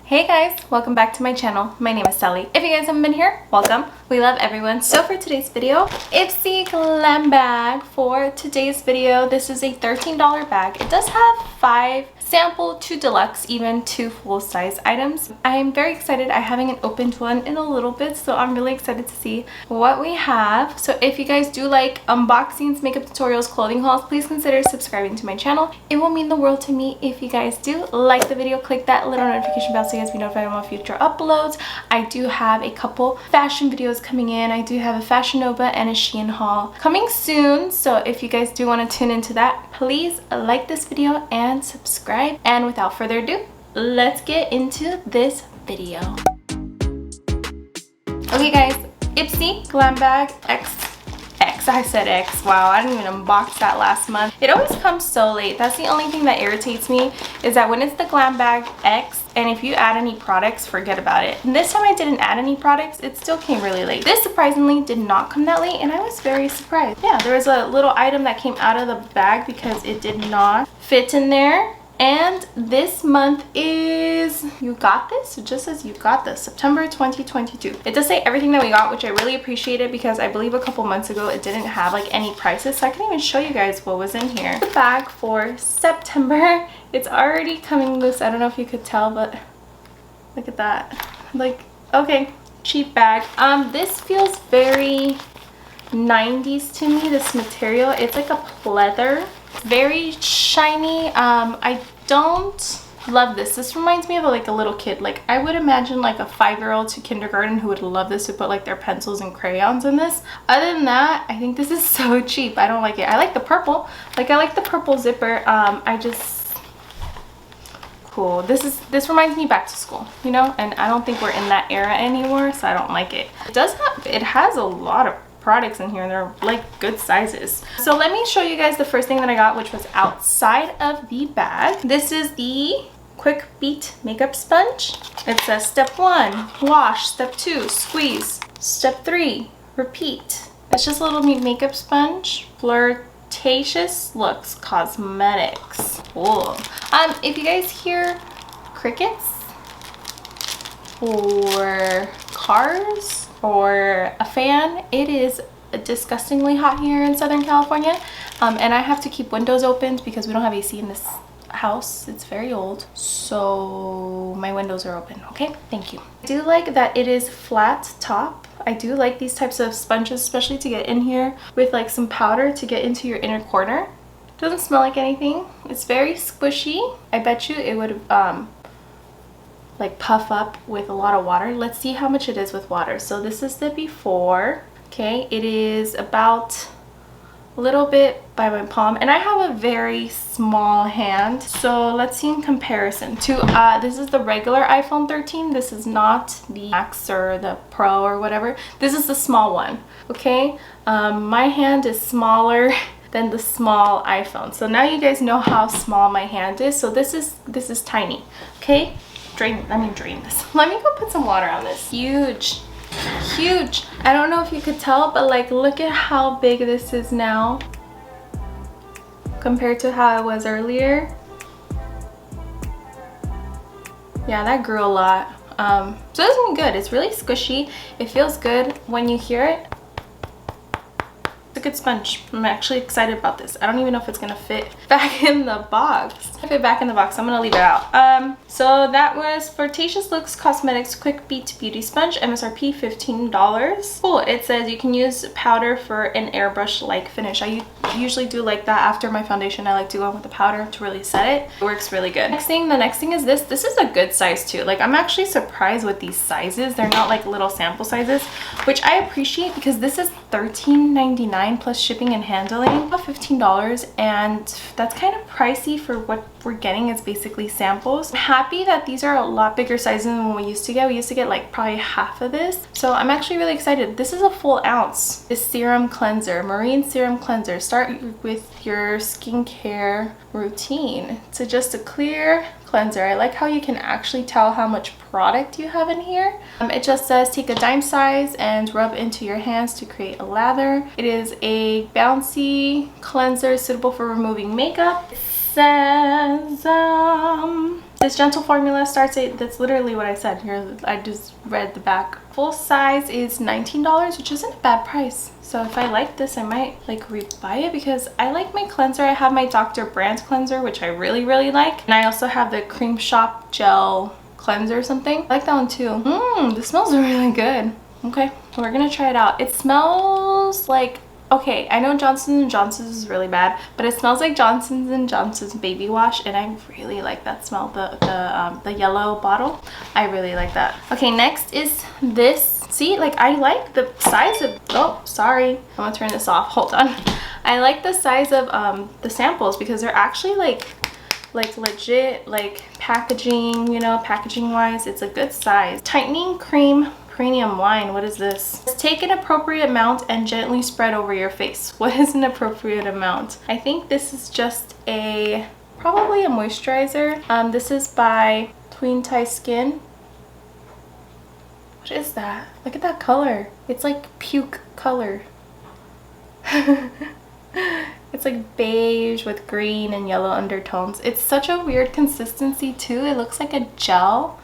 Hey guys, welcome back to my channel. My name is Sally. If you guys haven't been here, welcome. We love everyone. So for today's video, IPSY Glam bag. For today's video, this is a $13 bag. It does have 5 sample, 2 deluxe, even 2 full-size items. I am very excited. I haven't opened one in a little bit, so I'm really excited to see what we have. So if you guys do like unboxings, makeup tutorials, clothing hauls, please consider subscribing to my channel. It will mean the world to me if you guys do. Like the video, click that little notification bell so you guys be notified about future uploads. I do have a couple fashion videos coming in. I do have a Fashion Nova and a Shein haul coming soon, so if you guys do want to tune into that, please like this video and subscribe. And without further ado, let's get into this video. Okay guys, IPSY Glam Bag X. I said X. Wow, I didn't even unbox that last month. It always comes so late. That's the only thing that irritates me, is that when it's the Glam Bag X, and if you add any products, forget about it. And this time I didn't add any products, it still came really late. This surprisingly did not come that late, and I was very surprised. Yeah, there was a little item that came out of the bag because it did not fit in there. And this month is, you got this? It just says you got this, September 2022. It does say everything that we got, which I really appreciated because I believe a couple months ago it didn't have like any prices, so I can even show you guys what was in here. The bag for September, it's already coming loose. I don't know if you could tell, but look at that. Like, okay, cheap bag. This feels very 90s to me, this material. It's like a pleather. Very shiny. I don't love this. This reminds me of like a little kid. Like I would imagine like a 5-year-old to kindergarten who would love this to put like their pencils and crayons in this. Other than that, I think this is so cheap. I don't like it. I like the purple. Like I like the purple zipper. I just cool. This reminds me back to school, you know, and I don't think we're in that era anymore, so I don't like it. It has a lot of products in here, and they're like good sizes. So let me show you guys the first thing that I got, which was outside of the bag. This is the Quick Beat makeup sponge. It says step 1 wash, step 2 squeeze, step 3 repeat. It's just a little makeup sponge. Flirtatious Looks Cosmetics. Cool. If you guys hear crickets or cars or a fan, it is disgustingly hot here in Southern California, and I have to keep windows open because we don't have AC in this house. It's very old, so my windows are open. Okay, thank you. I do like that it is flat top. I do like these types of sponges, especially to get in here with like some powder to get into your inner corner. Doesn't smell like anything. It's very squishy. I bet you it would like puff up with a lot of water. Let's see how much it is with water. So this is the before. Okay, it is about a little bit by my palm, and I have a very small hand, so let's see in comparison to this is the regular iPhone 13. This is not the Max or the Pro or whatever. This is the small one. Okay, my hand is smaller than the small iPhone, so now you guys know how small my hand is. So this is tiny. Okay, let me drain this. Let me go put some water on this. Huge. I don't know if you could tell, but like look at how big this is now compared to how it was earlier. Yeah, that grew a lot. So it's been good. It's really squishy. It feels good when you hear it. It's a good sponge. I'm actually excited about this. I don't even know if it's gonna fit back in the box. If it fit back in the box, I'm gonna leave it out. So that was Flirtatious Looks Cosmetics Quick Beat Beauty Sponge, MSRP $15. Cool. It says you can use powder for an airbrush like finish. I usually do like that after my foundation. I like to go in with the powder to really set it. It works really good. The next thing is this. This is a good size too. Like I'm actually surprised with these sizes. They're not like little sample sizes, which I appreciate because this is $13.99 plus shipping and handling. About $15, and that's kind of pricey for what we're getting. Is basically samples. I'm happy that these are a lot bigger sizes than we used to get. We used to get like probably half of this, so I'm actually really excited. This is a full ounce. This serum cleanser, marine serum cleanser. Start with your skincare routine. So just a clear cleanser. I like how you can actually tell how much product you have in here. It just says take a dime size and rub into your hands to create a lather. It is a bouncy cleanser suitable for removing makeup. It says This gentle formula starts at, that's literally what I said here. I just read the back. Full size is $19, which isn't a bad price. So if I like this, I might like rebuy it because I like my cleanser. I have my Dr. Brandt cleanser, which I really like. And I also have the Cream Shop Gel cleanser or something. I like that one too. This smells really good. Okay, we're gonna try it out. It smells like, okay, I know Johnson & Johnson's is really bad, but it smells like Johnson & Johnson's baby wash, and I really like that smell. The yellow bottle, I really like that. Okay, next is this. See, like I like the size of, oh, sorry, I'm gonna turn this off, hold on. I like the size of the samples because they're actually like legit, like packaging, you know, packaging wise, it's a good size. Tightening cream premium line. What is this? Take an appropriate amount and gently spread over your face. What is an appropriate amount? I think this is just a, probably a moisturizer. This is by Tween Tie Skin. What is that? Look at that color. It's like puke color. It's like beige with green and yellow undertones. It's such a weird consistency too. It looks like a gel,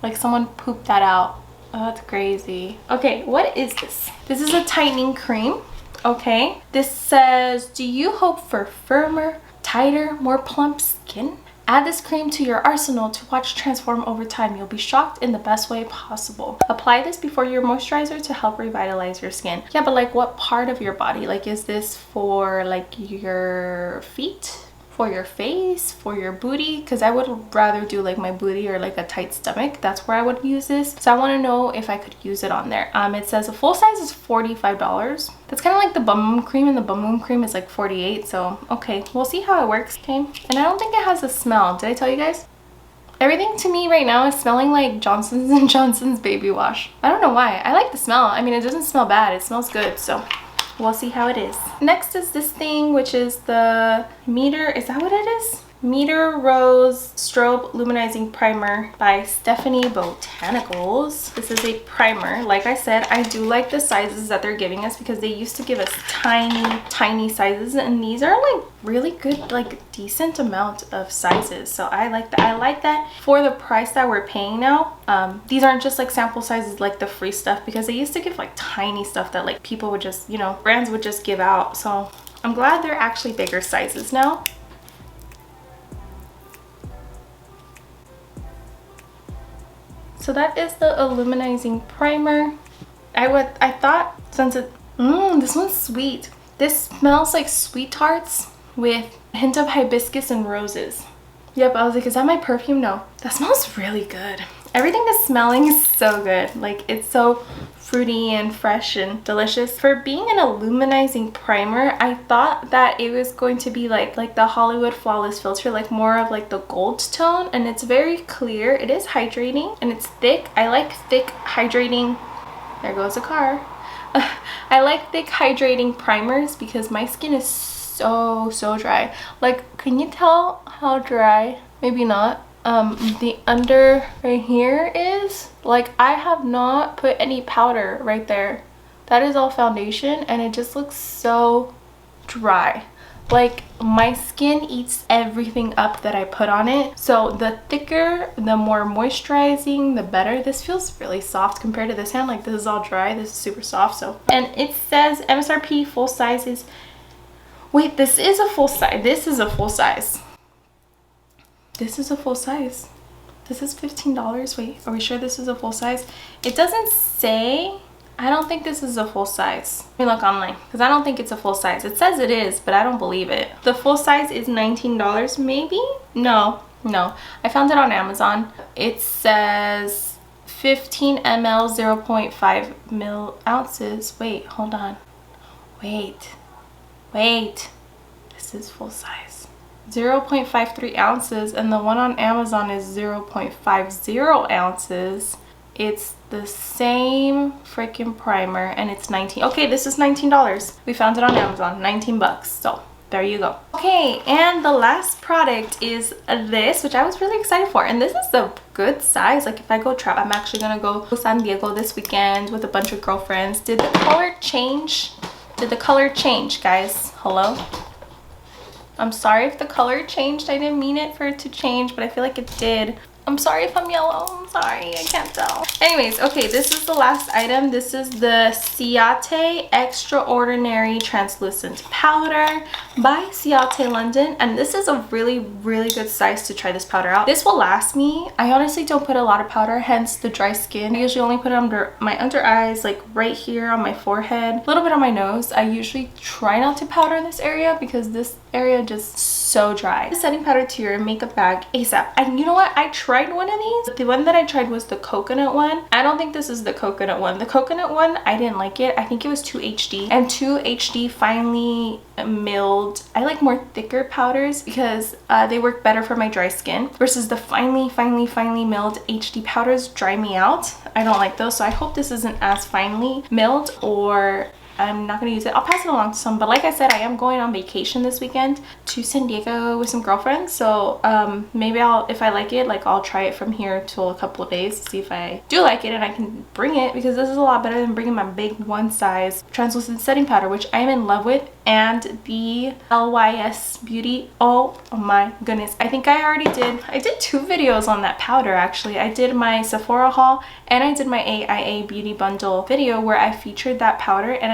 like someone pooped that out. Oh, that's crazy. Okay, what is this? This is a tightening cream. Okay, this says, do you hope for firmer, tighter, more plump skin? Add this cream to your arsenal to watch transform over time. You'll be shocked in the best way possible. Apply this before your moisturizer to help revitalize your skin. Yeah, but like what part of your body? Like, is this for like your feet? For your face, for your booty? Because I would rather do like my booty or like a tight stomach. That's where I would use this. So I want to know if I could use it on there. It says a full size is $45. That's kind of like the Bum Bum cream, and the Bum Bum cream is like $48. So okay, we'll see how it works. Okay, and I don't think it has a smell. Did I tell you guys? Everything to me right now is smelling like Johnson & Johnson's baby wash. I don't know why. I like the smell. I mean, it doesn't smell bad. It smells good. So we'll see how it is. Next is this thing, which is the Meter, is that what it is? Meter Rose Strobe Luminizing Primer by Stephanie Botanicals. This is a primer. Like I said, I do like the sizes that they're giving us because they used to give us tiny sizes, and these are like really good, like decent amount of sizes. So I like that. I like that for the price that we're paying now. These aren't just like sample sizes like the free stuff, because they used to give like tiny stuff that like people would just, you know, brands would just give out. So I'm glad they're actually bigger sizes now. So that is the illuminizing primer. I thought, since it, this one's sweet. This smells like sweet tarts with a hint of hibiscus and roses. Yep, I was like, is that my perfume? No, that smells really good. Everything is smelling so good. Like, it's so fruity and fresh and delicious. For being an illuminizing primer, I thought that it was going to be like the Hollywood Flawless Filter, like more of like the gold tone, and it's very clear. It is hydrating and it's thick. I like thick hydrating, there goes a car. I like thick hydrating primers because my skin is so dry. Like, can you tell how dry? Maybe not. The under right here is like, I have not put any powder right there. That is all foundation, and it just looks so dry. Like, my skin eats everything up that I put on it. So the thicker, the more moisturizing, the better. This feels really soft compared to this hand. Like, this is all dry, this is super soft. So, and it says MSRP full size is, wait, this is a full size. This is a full size. This is a full size. This is $15. Wait, are we sure this is a full size? It doesn't say. I don't think this is a full size. Let me look online, because I don't think it's a full size. It says it is, but I don't believe it. The full size is $19, maybe? No. I found it on Amazon. It says 15 ml, 0.5 ounces. Wait, hold on. Wait. This is full size. 0.53 ounces, and the one on Amazon is 0.50 ounces. It's the same freaking primer, and it's 19. Okay, this is $19. We found it on Amazon, 19 bucks. So there you go. Okay, and the last product is this, which I was really excited for, and this is the good size. Like, if I go travel, I'm actually gonna go to San Diego this weekend with a bunch of girlfriends. Did the color change? Did the color change, guys? Hello? I'm sorry if the color changed. I didn't mean it for it to change, but I feel like it did. I'm sorry if I'm yellow. I'm sorry, I can't tell. Anyways, okay, this is the last item. This is the Ciate Extraordinary Translucent Powder by Ciate London. And this is a really, really good size to try this powder out. This will last me. I honestly don't put a lot of powder, hence the dry skin. I usually only put it under my under eyes, like right here on my forehead, a little bit on my nose. I usually try not to powder in this area because this area just so dry. Setting powder to your makeup bag ASAP. And you know what? I tried one of these. The one that I tried was the coconut one. I don't think this is the coconut one. The coconut one, I didn't like it. I think it was too HD. And too HD finely milled. I like more thicker powders because they work better for my dry skin versus the finely milled HD powders dry me out. I don't like those. So I hope this isn't as finely milled, or I'm not going to use it. I'll pass it along to some, but like I said, I am going on vacation this weekend to San Diego with some girlfriends. So maybe if I like it, like I'll try it from here till a couple of days to see if I do like it and I can bring it, because this is a lot better than bringing my big one size translucent setting powder, which I am in love with. And the LYS Beauty, oh my goodness, I think I did 2 videos on that powder actually. I did my Sephora haul and I did my AIA Beauty Bundle video where I featured that powder, and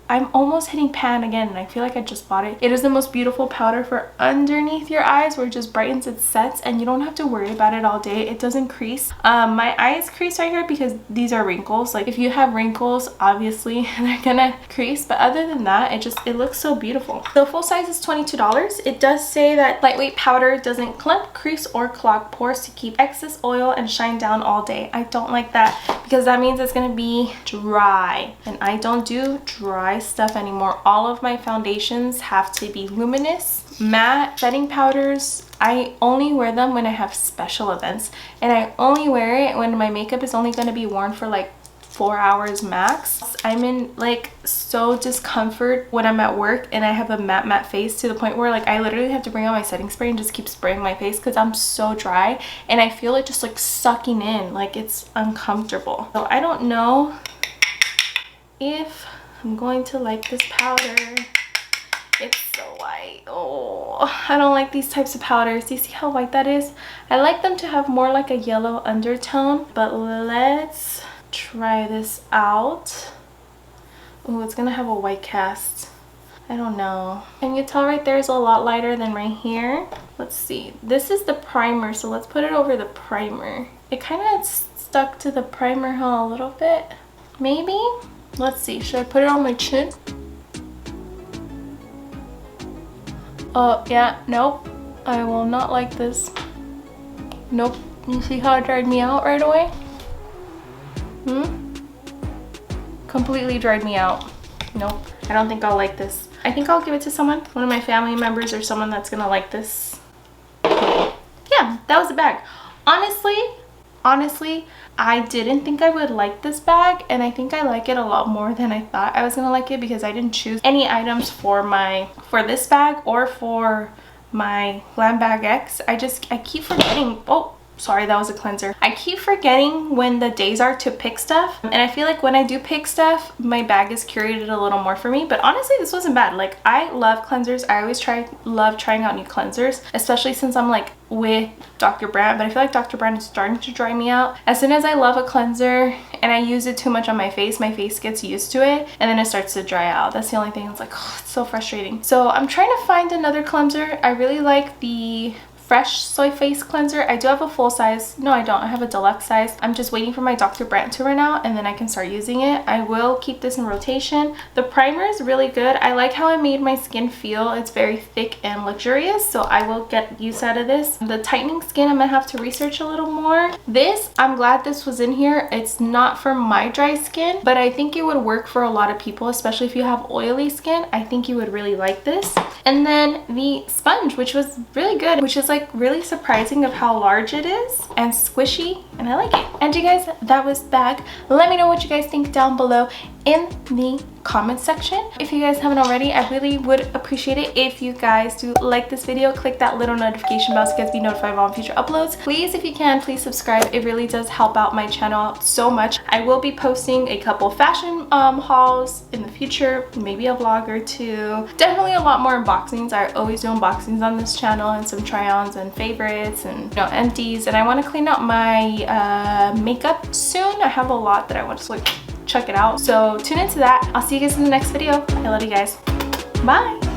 I'm almost hitting pan again, and I feel like I just bought it. It is the most beautiful powder for underneath your eyes where it just brightens its sets and you don't have to worry about it all day. It doesn't crease. My eyes crease right here because these are wrinkles. Like if you have wrinkles, obviously they're gonna crease, but other than that, it looks so beautiful. The full size is $22. It does say that lightweight powder doesn't clump, crease, or clog pores to keep excess oil and shine down all day. I don't like that because that means it's gonna be dry, and I don't do dry stuff anymore. All of my foundations have to be luminous, matte. Setting powders, I only wear them when I have special events, and I only wear it when my makeup is only going to be worn for like 4 hours max. I'm in like so discomfort when I'm at work and I have a matte face, to the point where like I literally have to bring out my setting spray and just keep spraying my face because I'm so dry and I feel it just like sucking in, like it's uncomfortable. So I don't know if I'm going to like this powder. It's so white. Oh, I don't like these types of powders. Do you see how white that is? I like them to have more like a yellow undertone, but let's try this out. Oh, it's gonna have a white cast. I don't know. Can you tell right there is a lot lighter than right here? Let's see. This is the primer, so let's put it over the primer. It kind of stuck to the primer a little bit. Maybe? Let's see, should I put it on my chin? Oh, yeah, nope. I will not like this. Nope. You see how it dried me out right away? Completely dried me out. Nope. I don't think I'll like this. I think I'll give it to someone. One of my family members or someone that's gonna like this. Yeah, that was the bag. Honestly, I didn't think I would like this bag, and I think I like it a lot more than I thought I was gonna like it, because I didn't choose any items for this bag or for my Glam Bag X. I keep forgetting. Oh, sorry, that was a cleanser. I keep forgetting when the days are to pick stuff, and I feel like when I do pick stuff, my bag is curated a little more for me. But honestly, this wasn't bad. Like, I love cleansers. I always love trying out new cleansers, especially since I'm like with Dr. Brandt, but I feel like Dr. Brandt is starting to dry me out. As soon as I love a cleanser and I use it too much on my face gets used to it, and then it starts to dry out. That's the only thing. It's like, oh, it's so frustrating. So I'm trying to find another cleanser. I really like the Fresh Soy Face Cleanser. I do have a full size. No, I don't. I have a deluxe size. I'm just waiting for my Dr. Brandt to run out, and then I can start using it. I will keep this in rotation. The primer is really good. I like how it made my skin feel. It's very thick and luxurious, so I will get use out of this. The tightening skin, I'm gonna have to research a little more. This, I'm glad this was in here. It's not for my dry skin, but I think it would work for a lot of people, especially if you have oily skin. I think you would really like this. And then the sponge, which was really good, which is like really surprising of how large it is and squishy, and I like it. And you guys, that was the bag. Let me know what you guys think down below. in the comment section. If you guys haven't already, I really would appreciate it if you guys do like this video. Click that little notification bell so you guys be notified of all future uploads. Please, if you can, please subscribe. It really does help out my channel out so much. I will be posting a couple fashion hauls in the future, maybe a vlog or two. Definitely a lot more unboxings. I always do unboxings on this channel, and some try-ons and favorites and, you know, empties. And I want to clean out my makeup soon. I have a lot that I want to like check it out, so tune into that. I'll see you guys in the next video. I love you guys. Bye.